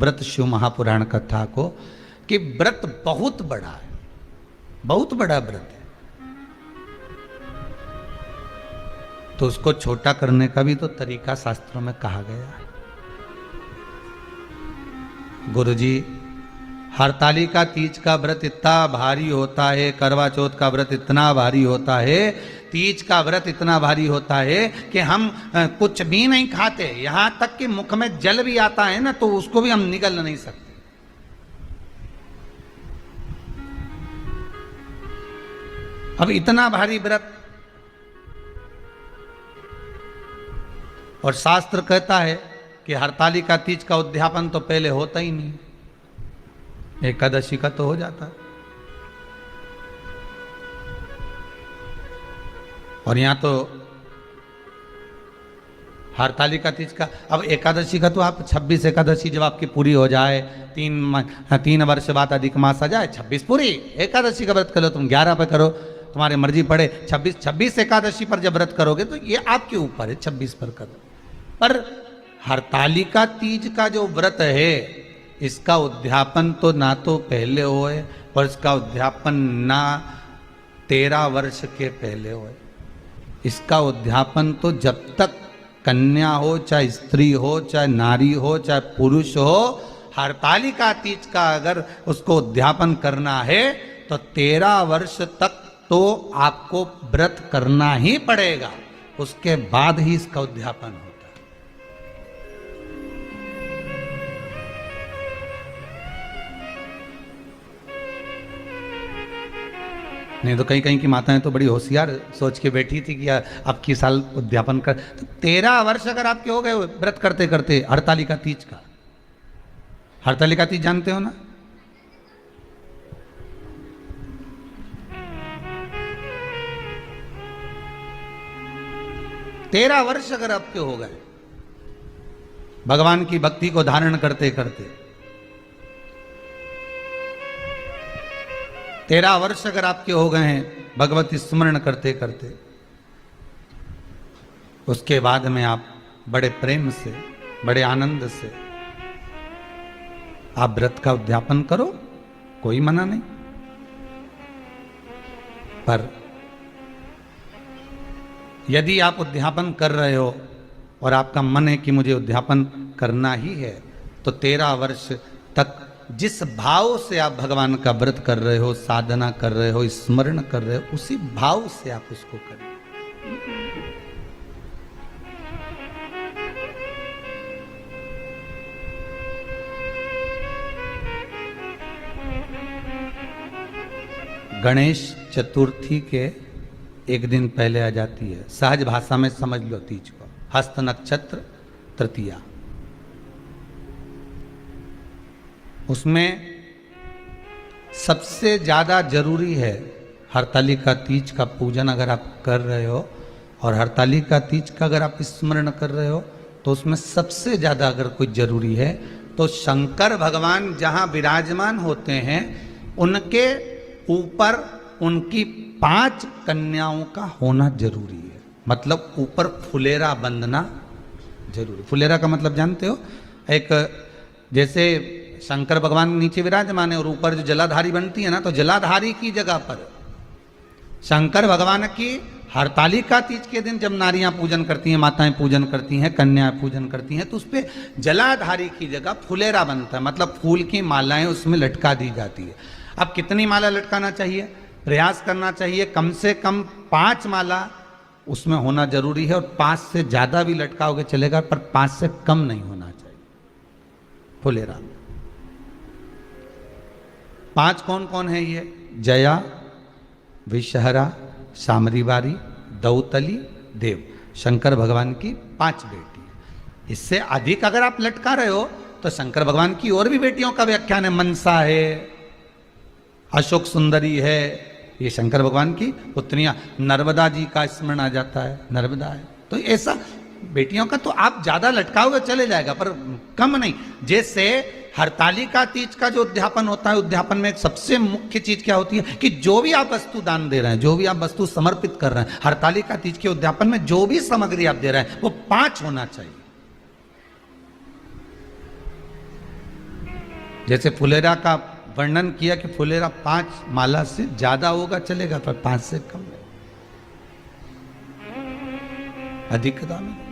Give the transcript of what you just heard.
व्रत शिव महापुराण कथा को कि व्रत बहुत बड़ा है, बहुत बड़ा व्रत है, तो उसको छोटा करने का भी तो तरीका शास्त्रों में कहा गया है। गुरुजी, हरतालिका तीज का व्रत इतना भारी होता है, करवा चौथ का व्रत इतना भारी होता है, तीज का व्रत इतना भारी होता है कि हम कुछ भी नहीं खाते, यहां तक कि मुख में जल भी आता है ना तो उसको भी हम निगल नहीं सकते। अब इतना भारी व्रत, और शास्त्र कहता है कि हरतालिका तीज का उद्यापन तो पहले होता ही नहीं, एकादशी का तो हो जाता है। और यहां तो हरतालिका तीज का, अब एकादशी का तो आप 26 एकादशी जब आपकी पूरी हो जाए, 3 वर्ष बाद अधिक मास आ जाए, 26 पूरी एकादशी का व्रत करो, तुम 11 पे करो, तुम्हारी मर्जी पड़े, 26 एकादशी पर जब व्रत करोगे तो ये आपके ऊपर है, 26 पर करो। पर हरतालिका तीज का जो व्रत है, इसका उद्यापन तो ना तो पहले होए, और इसका उद्यापन ना 13 वर्ष के पहले होए। इसका उद्यापन तो जब तक कन्या हो, चाहे स्त्री हो, चाहे नारी हो, चाहे पुरुष हो, हरतालिका तीज का अगर उसको उद्यापन करना है तो 13 वर्ष तक तो आपको व्रत करना ही पड़ेगा, उसके बाद ही इसका उद्यापन होता है। नहीं तो कहीं कहीं की माताएं तो बड़ी होशियार सोच के बैठी थी कि अब की साल उद्यापन कर, तो 13 वर्ष अगर आपके हो गए व्रत करते करते हरतालिका तीज का। हरतालिका तीज जानते हो ना? तेरह वर्ष अगर आपके हो गए भगवान की भक्ति को धारण करते करते, 13 वर्ष अगर आपके हो गए हैं भगवती स्मरण करते करते, उसके बाद में आप बड़े प्रेम से, बड़े आनंद से आप व्रत का उद्यापन करो, कोई मना नहीं। पर यदि आप उद्यापन कर रहे हो और आपका मन है कि मुझे उद्यापन करना ही है, तो 13 वर्ष तक जिस भाव से आप भगवान का व्रत कर रहे हो, साधना कर रहे हो, स्मरण कर रहे हो, उसी भाव से आप उसको करें। गणेश चतुर्थी के एक दिन पहले आ जाती है, सहज भाषा में समझ लो तीज को, हस्त नक्षत्र तृतीया। उसमें सबसे ज्यादा जरूरी है हरतालिका तीज का पूजन अगर आप कर रहे हो, और हरतालिका तीज का अगर आप स्मरण कर रहे हो, तो उसमें सबसे ज्यादा अगर कोई जरूरी है तो शंकर भगवान जहां विराजमान होते हैं उनके ऊपर उनकी 5 कन्याओं का होना जरूरी है। मतलब ऊपर फुलेरा बंधना जरूरी। फुलेरा का मतलब जानते हो? एक जैसे शंकर भगवान नीचे विराजमान है और ऊपर जो जलाधारी बनती है ना, तो जलाधारी की जगह पर शंकर भगवान की हरतालिका तीज के दिन जब नारियां पूजन करती हैं, माताएं पूजन करती हैं, कन्याएं पूजन करती हैं, तो उस पर जलाधारी की जगह फुलेरा बनता है। मतलब फूल की मालाएं उसमें लटका दी जाती है। अब कितनी माला लटकाना चाहिए? प्रयास करना चाहिए कम से कम 5 माला उसमें होना जरूरी है, और 5 से ज्यादा भी लटकाओगे चलेगा, पर 5 से कम नहीं होना चाहिए फुलेरा। 5 कौन कौन है ये? जया, विषहरा, सामरीवारी, दौतली, देव। शंकर भगवान की 5 बेटी। इससे अधिक अगर आप लटका रहे हो तो शंकर भगवान की और भी बेटियों का व्याख्यान है। मनसा है, अशोक सुंदरी है, ये शंकर भगवान की पुत्रियां। नर्मदा जी का स्मरण आ जाता है, नर्मदा है। तो ऐसा बेटियों का तो आप ज्यादा लटकाओगे चले जाएगा, पर कम नहीं। जैसे हरतालिका तीज का जो उद्यापन होता है, उद्यापन में सबसे मुख्य चीज क्या होती है कि जो भी आप वस्तु दान दे रहे हैं, जो भी आप वस्तु समर्पित कर रहे हैं, हरतालिका तीज के उद्यापन में जो भी सामग्री आप दे रहे हैं वो 5 होना चाहिए। जैसे फुलेरा का वर्णन किया कि फुलेरा 5 माला से ज्यादा होगा चलेगा, पर 5 से कम नहीं, अधिक दाम है।